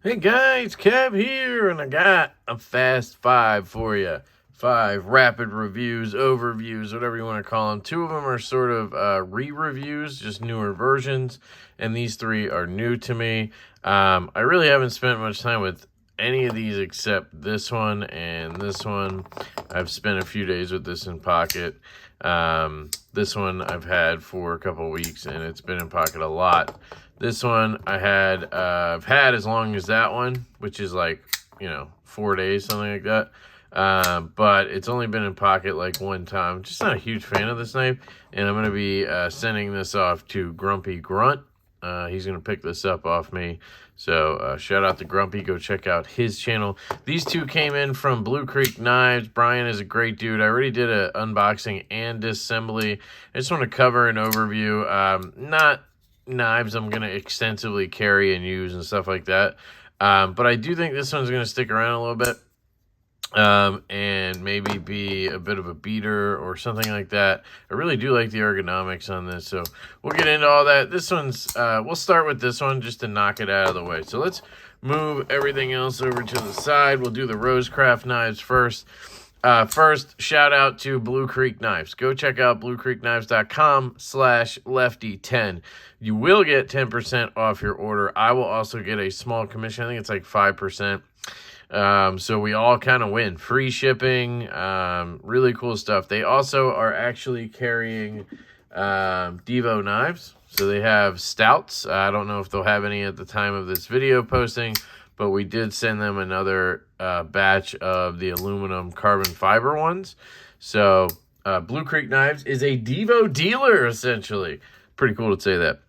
Hey guys, Kev here, and I got a fast 5 for you. 5 rapid reviews, overviews, whatever you want to call them. 2 of them are sort of re-reviews, just newer versions, and these 3 are new to me. I really haven't spent much time with any of these except this one and this one. I've spent a few days with this in pocket. This one I've had for a couple weeks, and it's been in pocket a lot. This one I've had as long as that one, which is like, 4 days, something like that. But it's only been in pocket like one time. Just not a huge fan of this knife. And I'm going to be sending this off to Grumpy Grunt. He's going to pick this up off me. So shout out to Grumpy. Go check out his channel. These 2 came in from Blue Creek Knives. Brian is a great dude. I already did an unboxing and disassembly. I just want to cover an overview. Not knives I'm going to extensively carry and use and stuff like that. But I do think this one's going to stick around a little bit. And maybe be a bit of a beater or something like that. I really do like the ergonomics on this, so we'll get into all that. This one's, we'll start with this one just to knock it out of the way. So let's move everything else over to the side. We'll do the Rosecraft knives first. First, shout out to Blue Creek Knives. Go check out bluecreekknives.com/lefty10. You will get 10% off your order. I will also get a small commission. I think it's like 5%. So we all kind of win. Free shipping, really cool stuff. They also are actually carrying Devo knives. So they have stouts. I don't know if they'll have any at the time of this video posting, but we did send them another batch of the aluminum carbon fiber ones. So Blue Creek Knives is a Devo dealer, essentially. Pretty cool to say that.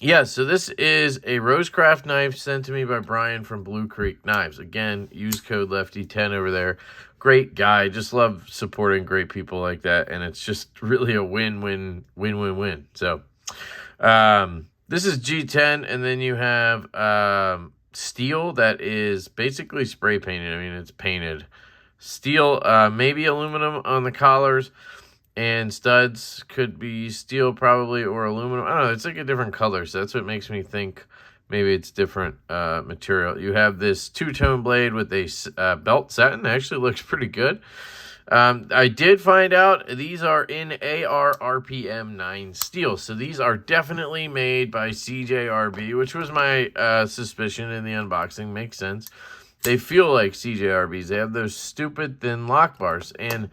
Yeah, so this is a Rosecraft knife sent to me by Brian from Blue Creek Knives. Again, use code LeftyTen over there. Great guy. Just love supporting great people like that, and it's just really a win-win-win-win-win. So, this is G10, and then you have steel that is basically spray painted. I mean, it's painted. Steel, maybe aluminum on the collars. And studs could be steel probably or aluminum. I don't know. It's like a different color. So that's what makes me think maybe it's different material. You have this two-tone blade with a belt satin. It actually looks pretty good. I did find out these are in AR RPM 9 steel. So these are definitely made by CJRB, which was my suspicion in the unboxing. Makes sense. They feel like CJRBs. They have those stupid thin lock bars. And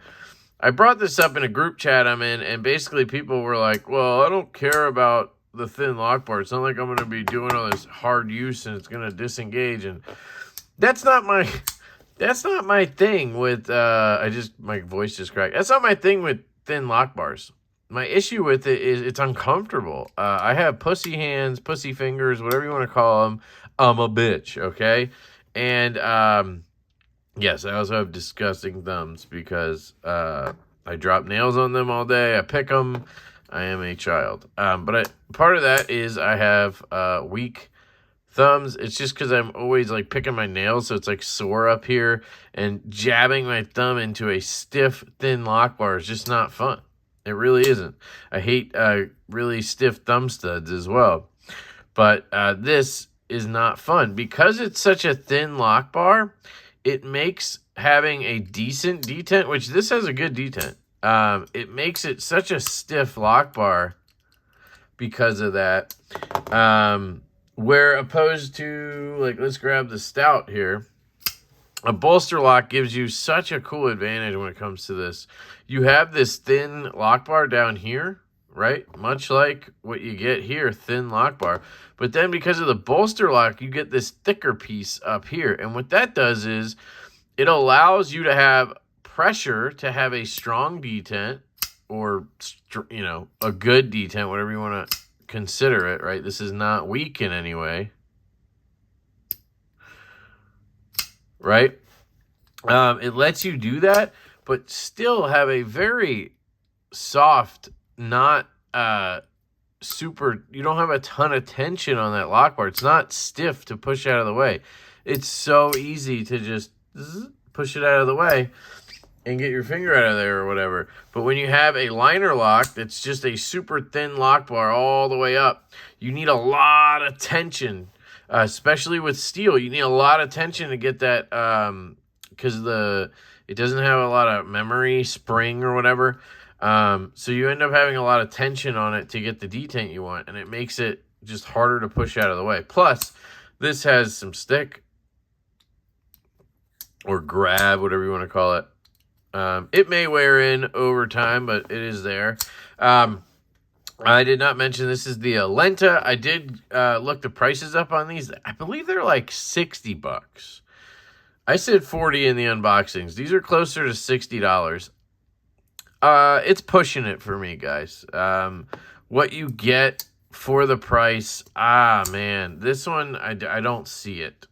I brought this up in a group chat I'm in, and basically people were like, well, I don't care about the thin lock bar. It's not like I'm going to be doing all this hard use and it's going to disengage. And that's not my thing with, my voice just cracked. That's not my thing with thin lock bars. My issue with it is it's uncomfortable. I have pussy hands, pussy fingers, whatever you want to call them. I'm a bitch, okay? And, yes, I also have disgusting thumbs because I drop nails on them all day. I pick them. I am a child. But part of that is I have weak thumbs. It's just because I'm always like picking my nails, so it's like sore up here. And jabbing my thumb into a stiff, thin lock bar is just not fun. It really isn't. I hate really stiff thumb studs as well. But this is not fun. Because it's such a thin lock bar, it makes having a decent detent, which this has a good detent, it makes it such a stiff lock bar because of that. Where opposed to, like, let's grab the stout here. A bolster lock gives you such a cool advantage when it comes to this. You have this thin lock bar down here, right? Much like what you get here, thin lock bar. But then because of the bolster lock, you get this thicker piece up here. And what that does is it allows you to have pressure to have a strong detent or, a good detent, whatever you want to consider it, right? This is not weak in any way, right? It lets you do that, but still have a very soft, not super, you don't have a ton of tension on that lock bar. It's not stiff to push out of the way. It's so easy to just push it out of the way and get your finger out of there or whatever. But when you have a liner lock that's just a super thin lock bar all the way up, you need a lot of tension especially with steel. You need a lot of tension to get that, because it doesn't have a lot of memory, spring or whatever. So you end up having a lot of tension on it to get the detent you want, and it makes it just harder to push out of the way. Plus, this has some stick or grab, whatever you want to call it. It may wear in over time, but it is there. I did not mention this is the Alenta. I did look the prices up on these. I believe they're like $60. I said 40 in the unboxings. These are closer to $60. It's pushing it for me, guys. What you get for the price, man, this one, I don't see it.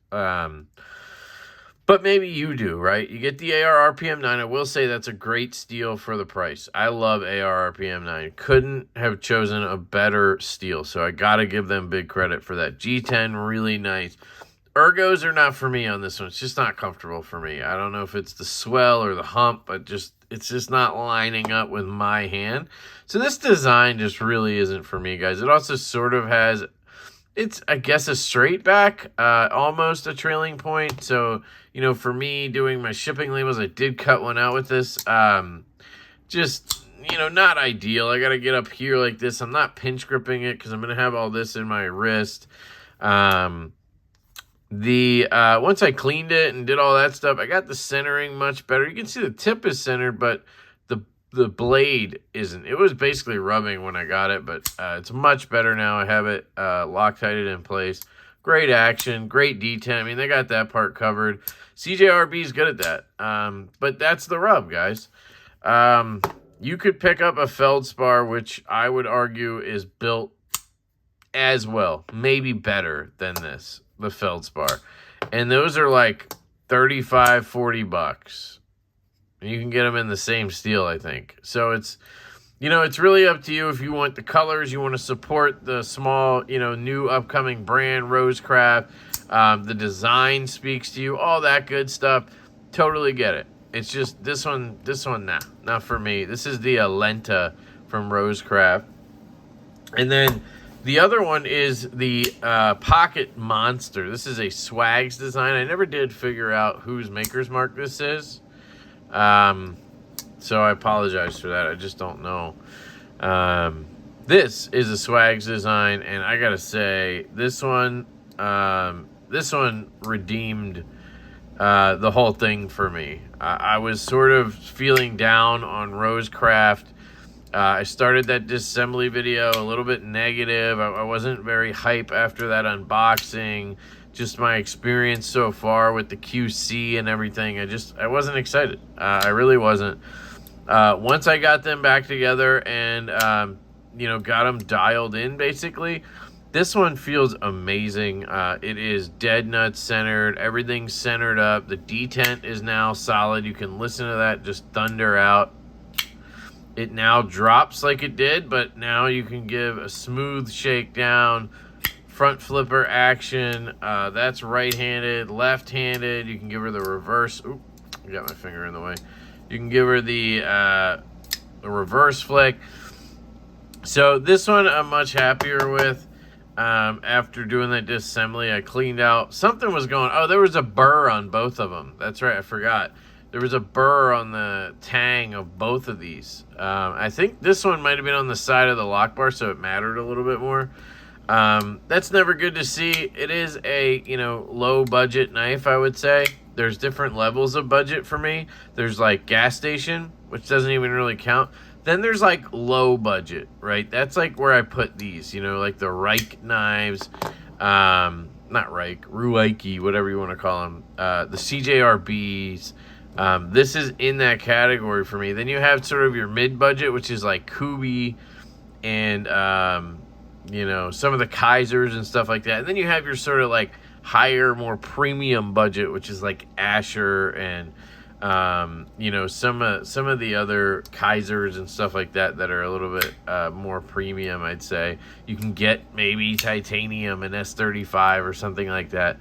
But maybe you do, right? You get the AR RPM 9. I will say that's a great steal for the price. I love AR RPM 9. Couldn't have chosen a better steal, so I got to give them big credit for that. G10, really nice. Ergos are not for me on this one. It's just not comfortable for me. I don't know if it's the swell or the hump, but it's just not lining up with my hand. So this design just really isn't for me, guys. It also sort of has, it's, I guess, a straight back, almost a trailing point. So, you know, for me doing my shipping labels, I did cut one out with this. Just, you know, not ideal. I got to get up here like this. I'm not pinch gripping it because I'm going to have all this in my wrist. Once I cleaned it and did all that stuff, I got the centering much better. You can see the tip is centered, but the blade isn't. It was basically rubbing when I got it, but it's much better now. I have it Loctited in place. Great action, great detent. I mean, they got that part covered. CJRB is good at that. But that's the rub, guys. You could pick up a Feldspar, which I would argue is built as well, maybe better than this, the Feldspar. And those are like $35-40. You can get them in the same steel, I think. So it's, you know, it's really up to you if you want the colors, you want to support the small, you know, new upcoming brand, Rosecraft. The design speaks to you, all that good stuff. Totally get it. It's just this one, nah, not for me. This is the Alenta from Rosecraft. And then the other one is the Pocket Monster. This is a Swagg's design. I never did figure out whose maker's mark this is. So I apologize for that. I just don't know. This is a Swagg's design, and I gotta say, this one redeemed the whole thing for me. I was sort of feeling down on Rosecraft. I started that disassembly video a little bit negative. I wasn't very hype after that unboxing. Just my experience so far with the QC and everything. I wasn't excited. I really wasn't. Once I got them back together and, you know, got them dialed in, basically, this one feels amazing. It is dead nut centered. Everything's centered up. The detent is now solid. You can listen to that just thunder out. It now drops like it did, but now you can give a smooth shakedown. Front flipper action. That's right-handed, left-handed. You can give her the reverse. Oop, I got my finger in the way. You can give her the reverse flick. So this one I'm much happier with. After doing that disassembly, I cleaned out. Something was going. Oh, there was a burr on both of them. That's right, I forgot. There was a burr on the tang of both of these. I think this one might have been on the side of the lock bar, so it mattered a little bit more. That's never good to see. It is a, you know, low budget knife, I would say. There's different levels of budget for me. There's like gas station, which doesn't even really count. Then there's like low budget, right? That's like where I put these, you know, like the Reich knives, not Reich, Ruike, whatever you want to call them, the CJRBs. This is in that category for me. Then you have sort of your mid-budget, which is like Kubi and, you know, some of the Kaisers and stuff like that. And then you have your sort of like higher, more premium budget, which is like Asher and, you know, some of the other Kaisers and stuff like that that are a little bit more premium, I'd say. You can get maybe titanium and S35 or something like that.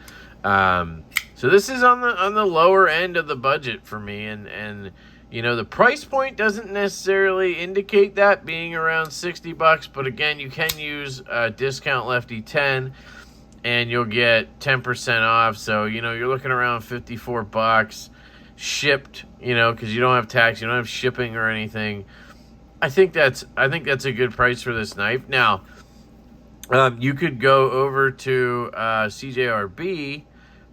So this is on the lower end of the budget for me, and you know, the price point doesn't necessarily indicate that, being around $60, but again, you can use discount Lefty 10. and you'll get 10% off. So, you know, you're looking around $54 shipped, you know, because you don't have tax, you don't have shipping or anything. I think that's a good price for this knife. Now, you could go over to CJRB,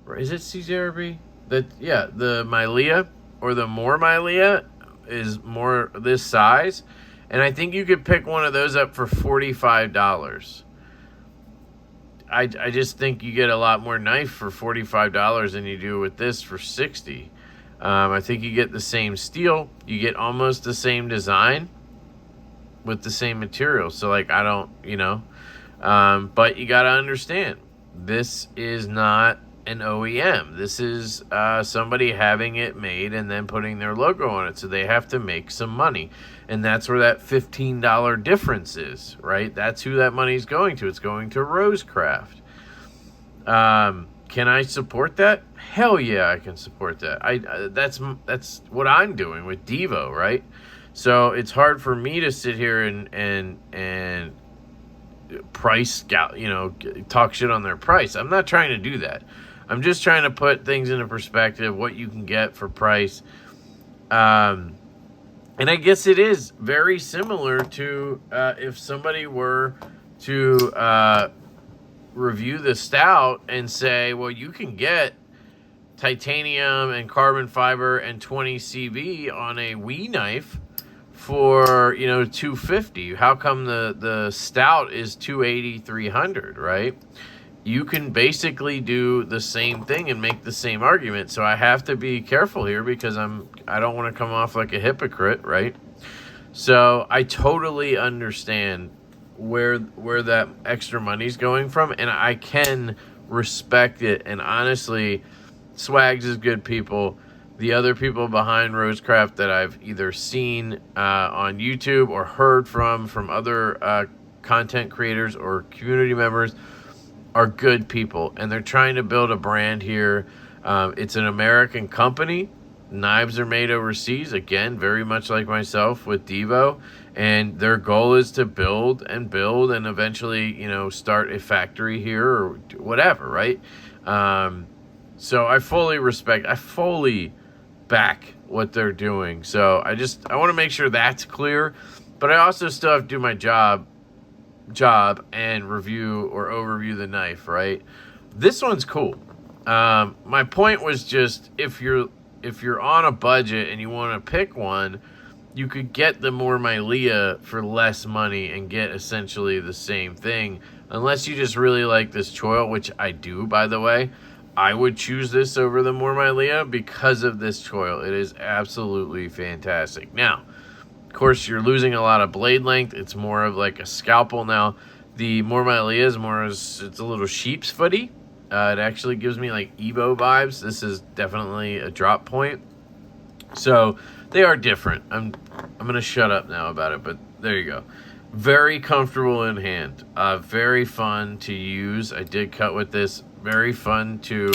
or is it CJRB? The Milea, or the more Milea is more this size, and I think you could pick one of those up for $45. I just think you get a lot more knife for $45 than you do with this for $60. I think you get the same steel, you get almost the same design with the same material. So like, I don't, you know, but you got to understand, this is not an OEM. This is somebody having it made and then putting their logo on it. So they have to make some money. And that's where that $15 difference is, right? That's who that money's going to. It's going to Rosecraft. Can I support that? Hell yeah, I can support that. That's what I'm doing with Devo, right? So it's hard for me to sit here and price scout, you know, talk shit on their price. I'm not trying to do that. I'm just trying to put things into perspective, what you can get for price. And I guess it is very similar to if somebody were to review the stout and say, well, you can get titanium and carbon fiber and 20 CV on a Wii Knife for, you know, $250. How come the stout is $280, $300, right? You can basically do the same thing and make the same argument. So I have to be careful here because I don't want to come off like a hypocrite, right? So I totally understand where that extra money's going from, and I can respect it. And honestly, Swaggs is good people. The other people behind Rosecraft that I've either seen on YouTube or heard from other content creators or community members are good people, and they're trying to build a brand here. It's an American company. Knives are made overseas, again, very much like myself with Devo, and their goal is to build and eventually, you know, start a factory here or whatever, right? So I fully back what they're doing. So I want to make sure that's clear, but I also still have to do my job and review or overview the knife, right? This one's cool. My point was just, if you're on a budget and you want to pick one, you could get the more Milea for less money and get essentially the same thing, unless you just really like this choil, which I do, by the way. I would choose this over the more Milea because of this choil. It is absolutely fantastic. Now, of course, you're losing a lot of blade length. It's more of like a scalpel now. The more Milea is it's a little sheep's footy. It actually gives me like Evo vibes. This is definitely a drop point. So they are different. I'm going to shut up now about it, but there you go. Very comfortable in hand. Very fun to use. I did cut with this. Very fun to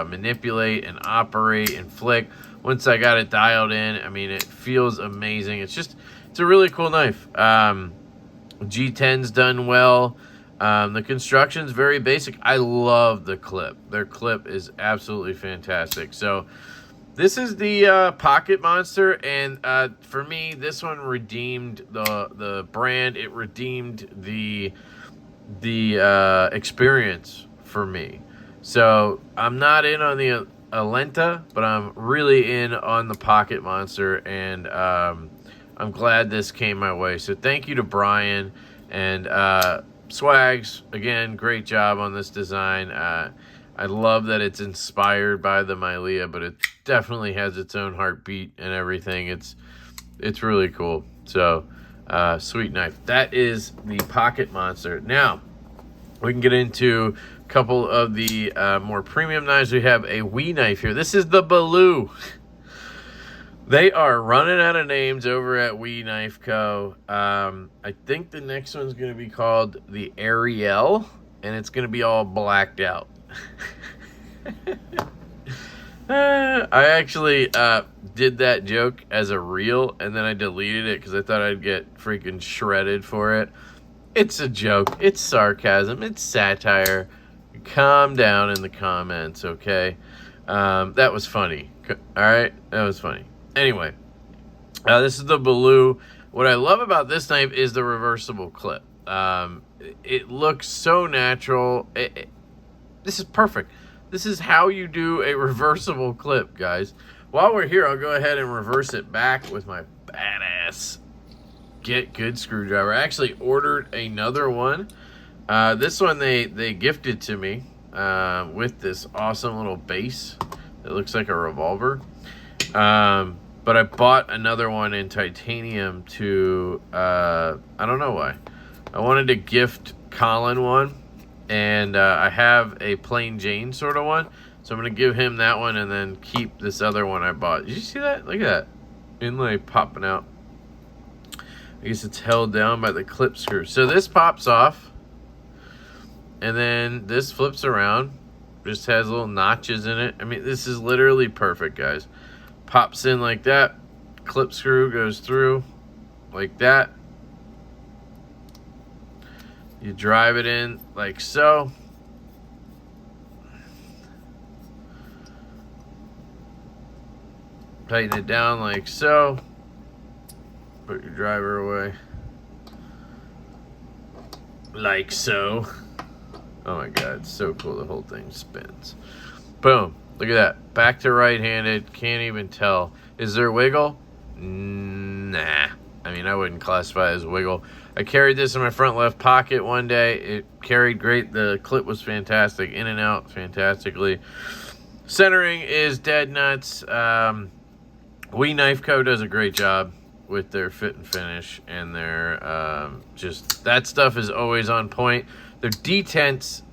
manipulate and operate and flick. Once I got it dialed in, I mean, it feels amazing. It's a really cool knife. G10's done well. The construction's very basic. I love the clip. Their clip is absolutely fantastic. So this is the Pocket Monster, and for me, this one redeemed the brand. It redeemed the experience for me. So I'm not in on the Alenta, but I'm really in on the Pocket Monster, and I'm glad this came my way. So thank you to Brian and Swaggs. Again, great job on this design. I love that it's inspired by the Milea, but it definitely has its own heartbeat and everything. It's really cool. So sweet knife. That is the Pocket Monster. Now we can get into a couple of the more premium knives. We have a Wii Knife here. This is the Baloo. They are running out of names over at Wii Knife Co. I think the next one's going to be called the Ariel, and it's going to be all blacked out. I actually did that joke as a reel, and then I deleted it because I thought I'd get freaking shredded for it. It's a joke. It's sarcasm. It's satire. Calm down in the comments, okay? That was funny. All right, that was funny. Anyway, this is the Baloo. What I love about this knife is the reversible clip. It looks so natural. This is perfect. This is how you do a reversible clip, guys. While we're here, I'll go ahead and reverse it back with my badass Get Good screwdriver. I actually ordered another one. This one they gifted to me with this awesome little base. It looks like a revolver. But I bought another one in titanium to, I don't know why. I wanted to gift Colin one, and I have a plain Jane sort of one. So I'm going to give him that one and then keep this other one I bought. Did you see that? Look at that. Inlay popping out. I guess it's held down by the clip screw. So this pops off, and then this flips around. Just has little notches in it. I mean, this is literally perfect, guys. Pops in like that. Clip screw goes through like that. You drive it in like so. Tighten it down like so. Put your driver away. Like so. Oh my god, it's so cool. The whole thing spins. Boom. Look at that. Back to right-handed. Can't even tell. Is there wiggle? Nah. I mean, I wouldn't classify it as wiggle. I carried this in my front left pocket one day. It carried great. The clip was fantastic. In and out fantastically. Centering is dead nuts. Wii Knife Co. does a great job with their fit and finish, and their just that stuff is always on point. Their detents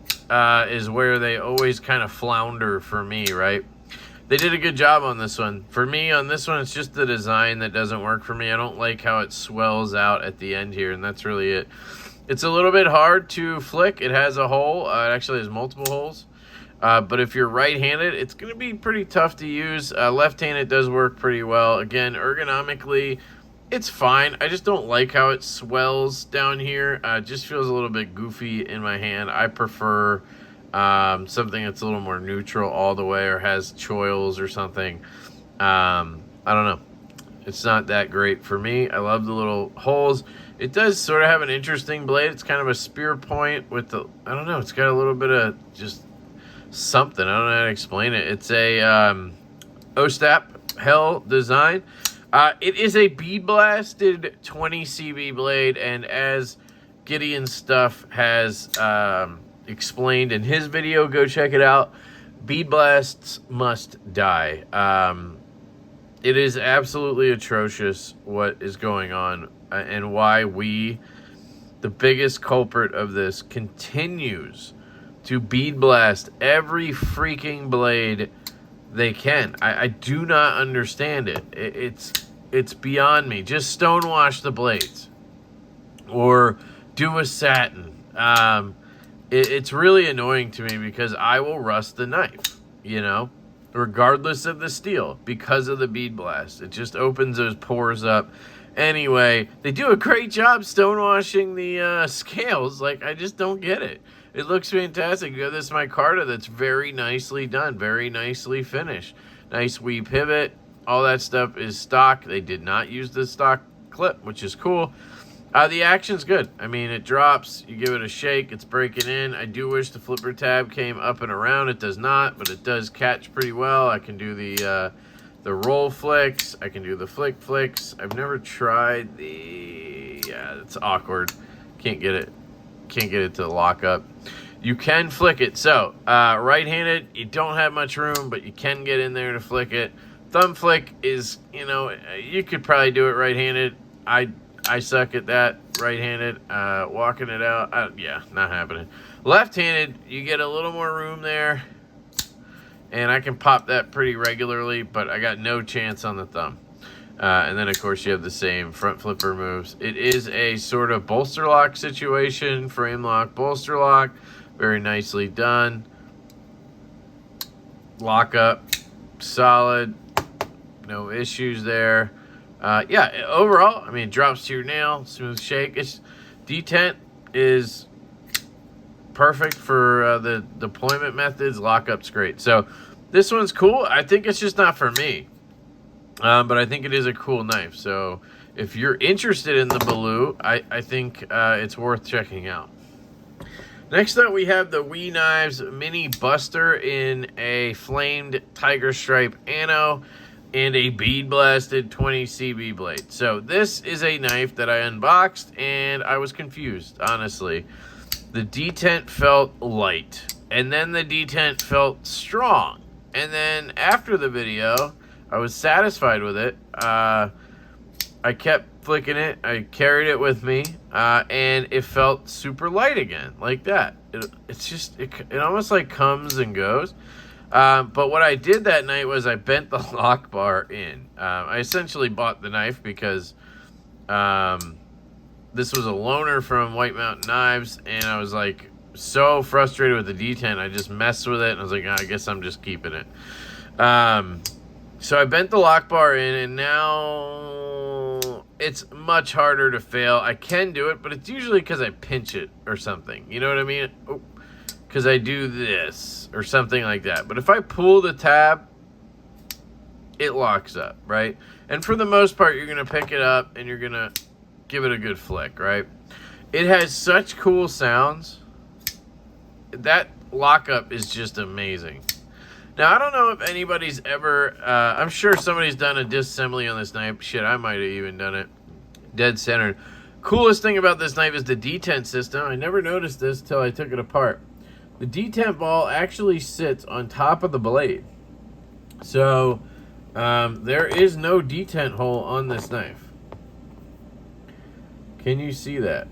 is where they always kind of flounder for me, right? They did a good job on this one. For me, on this one, it's just the design that doesn't work for me. I don't like how it swells out at the end here, and that's really it. It's a little bit hard to flick. It has a hole. It actually has multiple holes. But if you're right-handed, it's going to be pretty tough to use. Left-handed does work pretty well. Again, ergonomically, it's fine. I just don't like how it swells down here. It just feels a little bit goofy in my hand. I prefer something that's a little more neutral all the way, or has choils or something. I don't know. It's not that great for me. I love the little holes. It does sort of have an interesting blade. It's kind of a spear point with the, I don't know, it's got a little bit of just something. I don't know how to explain it. It's a Ostap Hell design. It is a bead blasted 20 CB blade, and as Gideon Stuff has explained in his video, go check it out. Bead blasts must die. It is absolutely atrocious what is going on, and why we, the biggest culprit of this, continues to bead blast every freaking blade they can. I do not understand it. It's beyond me. Just stonewash the blades, or do a satin. It's really annoying to me because I will rust the knife, you know, regardless of the steel, because of the bead blast. It just opens those pores up. Anyway, they do a great job stonewashing the scales. Like, I just don't get it. It looks fantastic. You got this micarta that's very nicely done, very nicely finished. Nice Wii pivot. All that stuff is stock. They did not use the stock clip, which is cool. The action's good. I mean, it drops. You give it a shake. It's breaking in. I do wish the flipper tab came up and around. It does not, but it does catch pretty well. I can do the roll flicks. I can do the flick flicks. I've never tried the... Yeah, it's awkward. Can't get it. Can't get it to lock up. You can flick it. So, right-handed, you don't have much room, but you can get in there to flick it. Thumb flick is, you know, you could probably do it right-handed. I suck at that right-handed. Walking it out, yeah, not happening. Left-handed, you get a little more room there, and I can pop that pretty regularly, but I got no chance on the thumb. And then, of course, you have the same front flipper moves. It is a sort of bolster lock situation, frame lock, bolster lock. Very nicely done. Lock up, solid. No issues there. Yeah, overall, I mean, it drops to your nail, smooth shake. It's detent is perfect for the deployment methods. Lockup's great. So this one's cool. I think it's just not for me. But I think it is a cool knife. So if you're interested in the Baloo, I think it's worth checking out. Next up, we have the Wii Knives Mini Buster in a flamed tiger stripe ano and a bead blasted 20 CB blade. So this is a knife that I unboxed and I was confused, honestly. The detent felt light, and then the detent felt strong. And then after the video, I was satisfied with it. I kept flicking it. I carried it with me, and it felt super light again, like that. It almost like comes and goes. But what I did that night was I bent the lock bar in. I essentially bought the knife because this was a loaner from White Mountain Knives, and I was like so frustrated with the detent. I just messed with it, and I was like, I guess I'm just keeping it. So I bent the lock bar in, and now it's much harder to fail. I can do it, but it's usually because I pinch it or something. You know what I mean? Because I do this or something like that. But if I pull the tab, it locks up, right? And for the most part, you're going to pick it up and you're going to give it a good flick, right? It has such cool sounds. That lockup is just amazing. Now, I don't know if anybody's ever... I'm sure somebody's done a disassembly on this knife. Shit, I might have even done it. Dead centered. Coolest thing about this knife is the detent system. I never noticed this till I took it apart. The detent ball actually sits on top of the blade. So, there is no detent hole on this knife. Can you see that?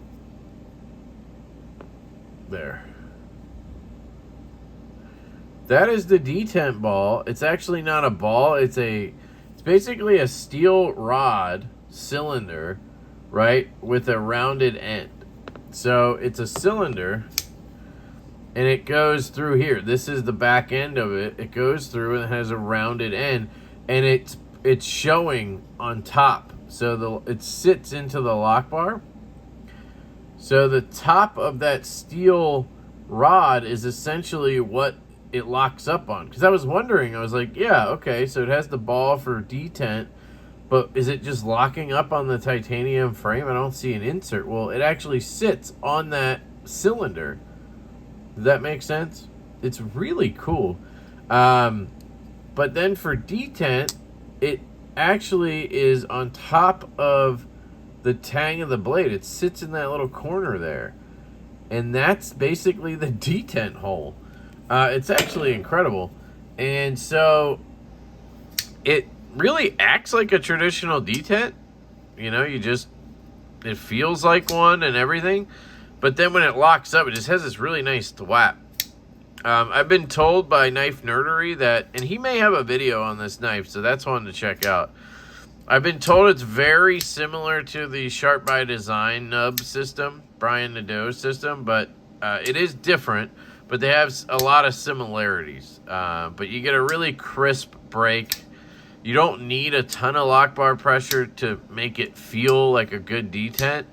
There. That is the detent ball. It's actually not a ball. It's basically a steel rod cylinder, right, with a rounded end. So it's a cylinder, and it goes through here. This is the back end of it. It goes through and it has a rounded end, and it's showing on top. So it sits into the lock bar. So the top of that steel rod is essentially what it locks up on. Because I was wondering, I was like, yeah, okay, so it has the ball for detent, but is it just locking up on the titanium frame? I don't see an insert. Well, it actually sits on that cylinder. Does that make sense? It's really cool. But then for detent, it actually is on top of the tang of the blade. It sits in that little corner there. And that's basically the detent hole. It's actually incredible. And so it really acts like a traditional detent. You know, it feels like one and everything. But then when it locks up, it just has this really nice thwap. I've been told by Knife Nerdery that, and he may have a video on this knife, so that's one to check out. I've been told it's very similar to the Sharp by Design nub system, Brian Nadeau's system, but it is different. But they have a lot of similarities. But you get a really crisp break. You don't need a ton of lock bar pressure to make it feel like a good detent.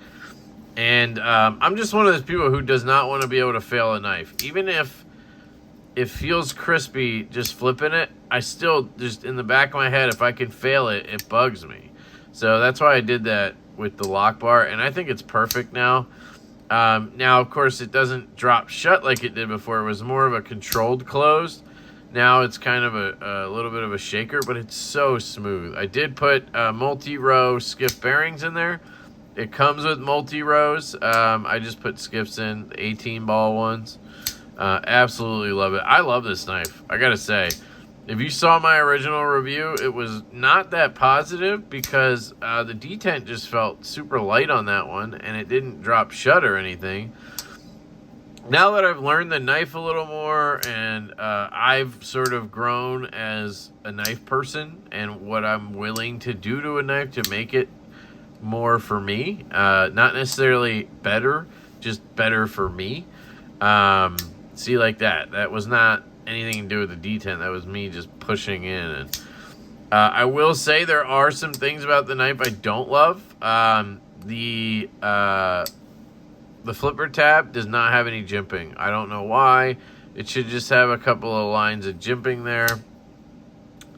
And I'm just one of those people who does not want to be able to fail a knife. Even if it feels crispy just flipping it, I still, just in the back of my head, if I can fail it, it bugs me. So that's why I did that with the lock bar. And I think it's perfect now. Now, of course, it doesn't drop shut like it did before. It was more of a controlled close. Now it's kind of a little bit of a shaker, but it's so smooth. I did put multi-row skiff bearings in there. It comes with multi-rows. I just put skiffs in, 18-ball ones. Absolutely love it. I love this knife, I gotta say. If you saw my original review, it was not that positive because the detent just felt super light on that one, and it didn't drop shut or anything. Now that I've learned the knife a little more, and I've sort of grown as a knife person and what I'm willing to do to a knife to make it more for me, not necessarily better, just better for me. See, like that was not anything to do with the detent. That was me just pushing in. And I will say there are some things about the knife I don't love. The The flipper tab does not have any jimping. I don't know why. It should just have a couple of lines of jimping there.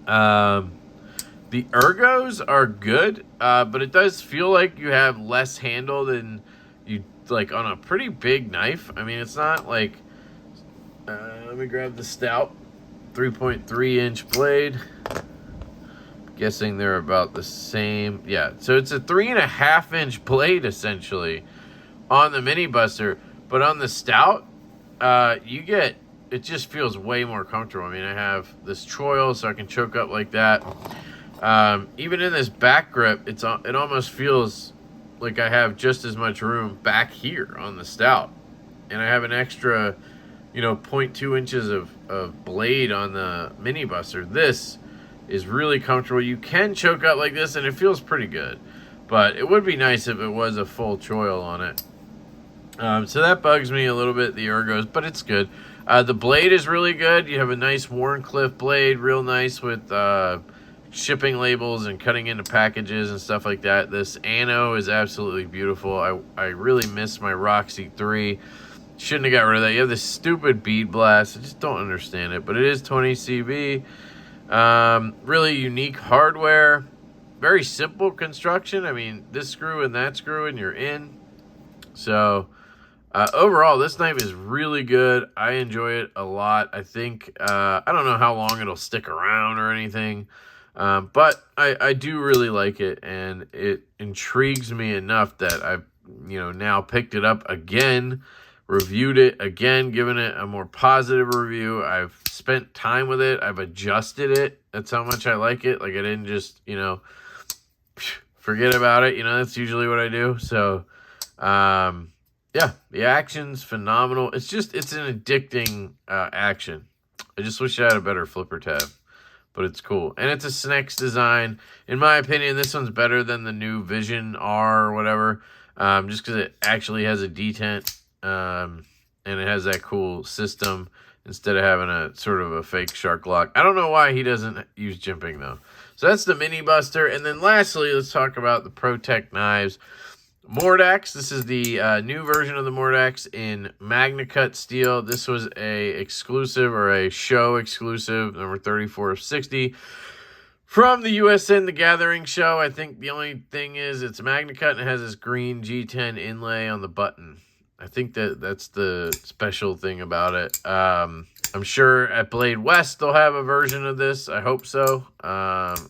The ergos are good, but it does feel like you have less handle than you like on a pretty big knife. I mean, it's not like, let me grab the stout 3.3 inch blade. Guessing they're about the same. Yeah, so it's a 3.5 inch blade essentially on the mini buster, but on the stout, you get, it just feels way more comfortable. I mean, I have this choil, so I can choke up like that. Even in this back grip, it almost feels like I have just as much room back here on the stout, and I have an extra, 0.2 inches of blade on the mini buster. This is really comfortable. You can choke up like this, and it feels pretty good, but it would be nice if it was a full choil on it. So that bugs me a little bit, the ergos, but it's good. The blade is really good. You have a nice Wharncliffe blade, real nice with shipping labels and cutting into packages and stuff like that. This Anno is absolutely beautiful. I really miss my Roxy 3. Shouldn't have got rid of that. You have this stupid bead blast. I just don't understand it, but it is 20 CV. Really unique hardware. Very simple construction. I mean, this screw and that screw and you're in. So overall, this knife is really good. I enjoy it a lot. I think, I don't know how long it'll stick around or anything, but I do really like it, and it intrigues me enough that I've, now picked it up again, reviewed it again, given it a more positive review. I've spent time with it. I've adjusted it. That's how much I like it. Like, I didn't just, forget about it. That's usually what I do. So, yeah, the action's phenomenal. It's an addicting action. I just wish I had a better flipper tab, but it's cool. And it's a Snex design. In my opinion, this one's better than the new Vision R or whatever, just because it actually has a detent, and it has that cool system instead of having a sort of a fake shark lock. I don't know why he doesn't use jimping, though. So that's the mini buster. And then lastly, let's talk about the Protech knives. Mordax, this is the new version of the Mordax in Magnacut steel. This was a exclusive, or a show exclusive, number 34 of 60 from the USN The Gathering show. I think the only thing is it's Magnacut and it has this green G10 inlay on the button. I think that's the special thing about it. I'm sure at Blade West they'll have a version of this. I hope so.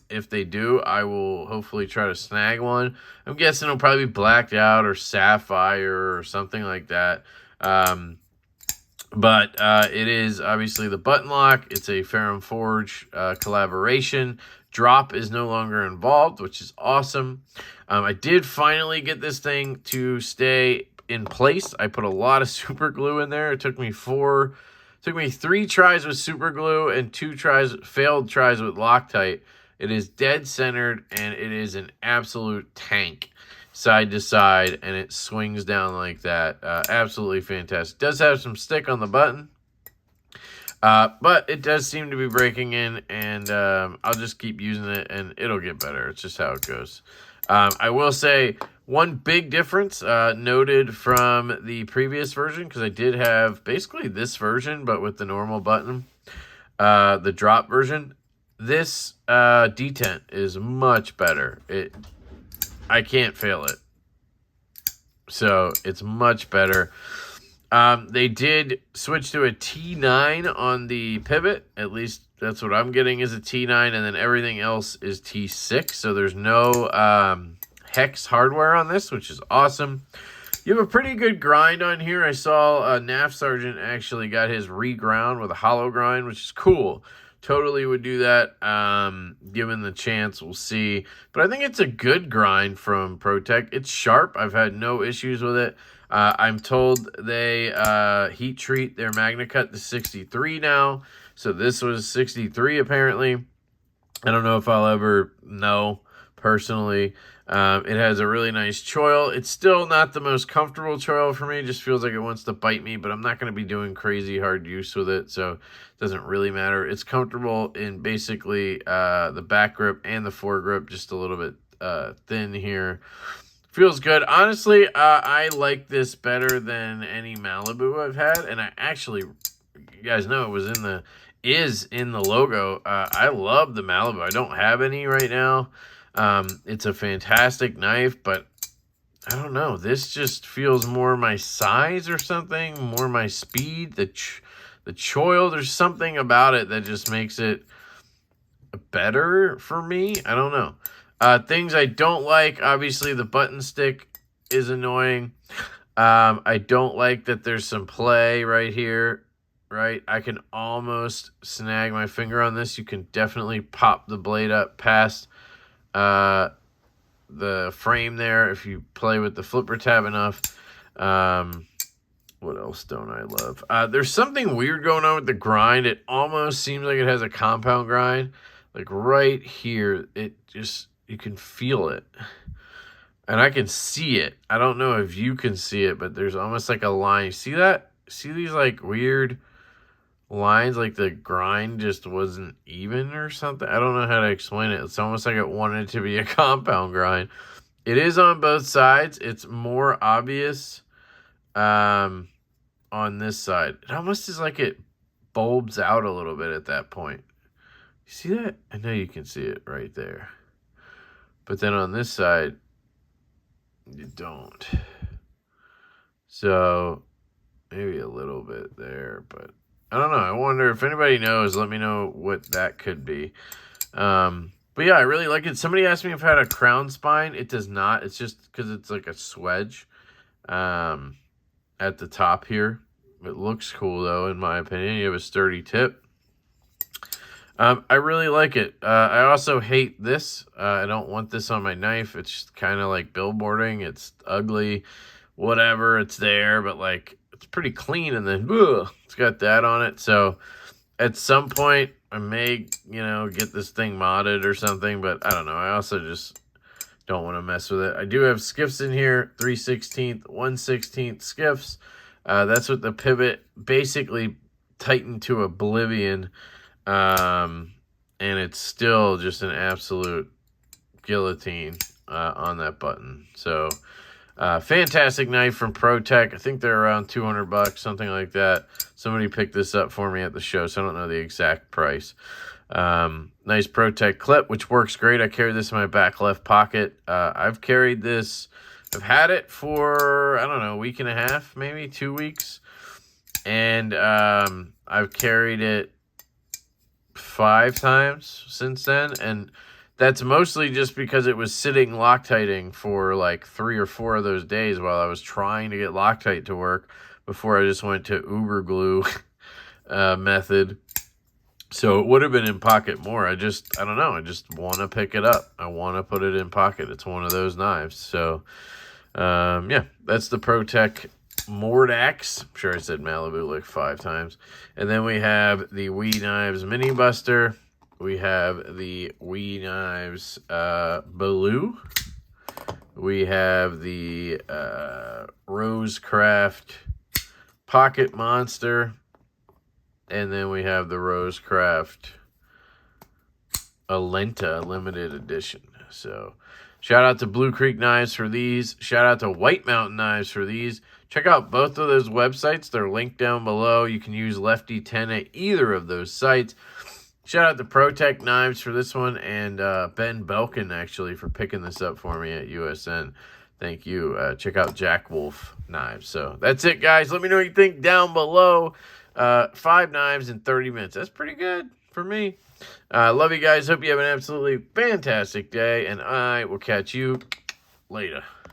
If they do, I will hopefully try to snag one. I'm guessing it'll probably be blacked out or sapphire or something like that. But it is obviously the button lock. It's a Ferrum Forge collaboration. Drop is no longer involved, which is awesome. I did finally get this thing to stay in place. I put a lot of super glue in there. It took me 3 tries with super glue and 2 failed tries with Loctite. It is dead centered, and it is an absolute tank side to side, and it swings down like that. Absolutely fantastic. It does have some stick on the button, but it does seem to be breaking in, and I'll just keep using it, and it'll get better. It's just how it goes. I will say one big difference noted from the previous version, because I did have basically this version, but with the normal button, the drop version. This detent is much better. I can't fail it. So it's much better. They did switch to a T9 on the pivot. At least that's what I'm getting, is a T9, and then everything else is T6. So there's no hex hardware on this, which is awesome. You have a pretty good grind on here. I saw NAF Sergeant actually got his reground with a hollow grind, which is cool. Totally would do that given the chance. We'll see. But I think it's a good grind from Protech. It's sharp. I've had no issues with it. I'm told they heat treat their Magnacut to 63 now. So this was 63 apparently. I don't know if I'll ever know personally. It has a really nice choil. It's still not the most comfortable choil for me. It just feels like it wants to bite me, but I'm not going to be doing crazy hard use with it, so it doesn't really matter. It's comfortable in basically the back grip and the foregrip, just a little bit thin here. Feels good. Honestly, I like this better than any Malibu I've had. And I actually, you guys know it was in the logo. I love the Malibu. I don't have any right now. It's a fantastic knife, but I don't know. This just feels more my size or something, more my speed. The choil, there's something about it that just makes it better for me. I don't know. Things I don't like, obviously the button stick is annoying. I don't like that there's some play right here, right? I can almost snag my finger on this. You can definitely pop the blade up past the frame there if you play with the flipper tab enough. What else don't I love? There's something weird going on with the grind. It almost seems like it has a compound grind. Like right here, it just, you can feel it. And I can see it. I don't know if you can see it, but there's almost like a line. You see that? See these like weird lines? Like the grind just wasn't even or something. I don't know how to explain it. It's almost like it wanted to be a compound grind. It is on both sides. It's more obvious on this side. It almost is like it bulbs out a little bit at that point. You see that? I know you can see it right there. But then on this side, you don't. So maybe a little bit there, but I don't know. I wonder if anybody knows, let me know what that could be. But yeah, I really like it. Somebody asked me if I had a crown spine. It does not. It's just because it's like a swedge at the top here. It looks cool, though, in my opinion. You have a sturdy tip. I really like it. I also hate this. I don't want this on my knife. It's kind of like billboarding. It's ugly. Whatever. It's there, but like it's pretty clean. And then it's got that on it. So at some point, I may, get this thing modded or something. But I don't know. I also just don't want to mess with it. I do have skiffs in here. 3/16, 1/16 skiffs. That's what the pivot basically tightened to oblivion. And it's still just an absolute guillotine on that button. So fantastic knife from Protech. I think they're around $200, something like that. Somebody picked this up for me at the show, so I don't know the exact price. Nice Protech clip, which works great. I carry this in my back left pocket. I've carried this. I've had it for, I don't know, a week and a half, maybe 2 weeks. And I've carried it 5 times since then, and that's mostly just because it was sitting Loctiting for like 3 or 4 of those days while I was trying to get Loctite to work before I just went to Uber glue method. So it would have been in pocket more. I don't know. I just want to pick it up. I want to put it in pocket. It's one of those knives. So yeah, that's the Protech Mordax. I'm sure I said Malibu like 5 times. And then we have the Wii Knives Mini Buster. We have the Wii Knives Baloo. We have the Rosecraft Pocket Monster. And then we have the Rosecraft Alenta Limited Edition. So shout out to Blue Creek Knives for these. Shout out to White Mountain Knives for these. Check out both of those websites. They're linked down below. You can use Lefty10 at either of those sites. Shout out to Protech Knives for this one, and Ben Belkin, actually, for picking this up for me at USN. Thank you. Check out Jack Wolf Knives. So that's it, guys. Let me know what you think down below. 5 knives in 30 minutes. That's pretty good for me. Love you guys. Hope you have an absolutely fantastic day, and I will catch you later.